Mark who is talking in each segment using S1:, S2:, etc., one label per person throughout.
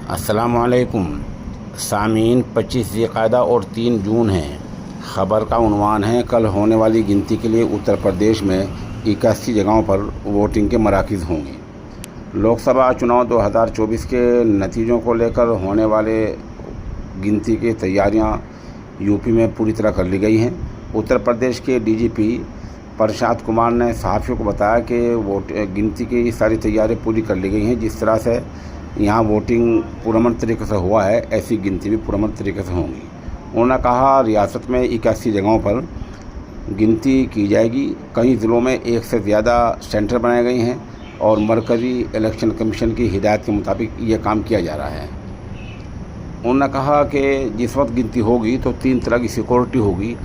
S1: अस्सलामुअलैकुम सामीन। 25 ज़िलक़ादा और 3 जून है। ख़बर का उन्वान है, कल होने वाली गिनती के लिए उत्तर प्रदेश में 81 जगहों पर वोटिंग के मराकज़ होंगे। लोकसभा चुनाव 2024 के नतीजों को लेकर होने वाले गिनती की तैयारियां यूपी में पूरी तरह कर ली गई हैं। उत्तर प्रदेश के डीजीपी प्रशांत कुमार ने सहाफ़ियों को बताया कि गिनती की सारी तैयारियां पूरी कर ली गई हैं। जिस तरह से यहाँ वोटिंग पुरअमन तरीके से हुआ है, ऐसी गिनती भी पुरअमन तरीके से होंगी। उन्होंने कहा, रियासत में 81 जगहों पर गिनती की जाएगी। कई ज़िलों में एक से ज़्यादा सेंटर बनाए गए हैं और मरकज़ी इलेक्शन कमीशन की हिदायत के मुताबिक ये काम किया जा रहा है। उन्होंने कहा कि जिस वक्त गिनती होगी तो 3 तरह की सिक्योरिटी होगी।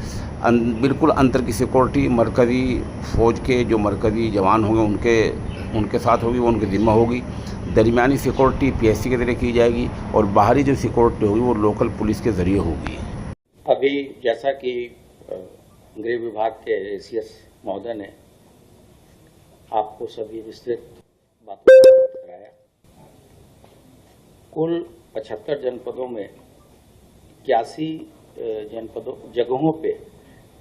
S1: बिल्कुल अंतर की सिक्योरिटी मरकज़ी फ़ौज के जो मरकज़ी जवान होंगे उनके साथ होगी, वो उनकी ज़िम्मा होगी। दरमियानी सिक्योरिटी पीएससी के ज़रिए की जाएगी और बाहरी जो सिक्योरिटी होगी वो लोकल पुलिस के ज़रिए होगी।
S2: अभी जैसा कि गृह विभाग के एसीएस महोदय ने आपको सभी विस्तृत बातों को अवगत कराया, कुल 75 जनपदों में 81 जगहों पे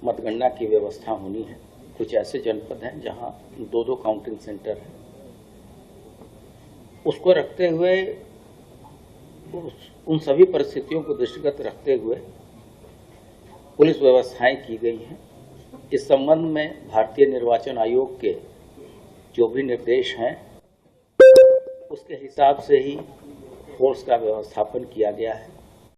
S2: मतगणना की व्यवस्था होनी है। कुछ ऐसे जनपद हैं जहां 2-2 काउंटिंग सेंटर हैं। उसको रखते हुए, उन सभी परिस्थितियों को दृष्टिगत रखते हुए पुलिस व्यवस्थाएं की गई हैं। इस संबंध में भारतीय निर्वाचन आयोग के जो भी निर्देश हैं उसके हिसाब से ही फोर्स का व्यवस्थापन किया गया है।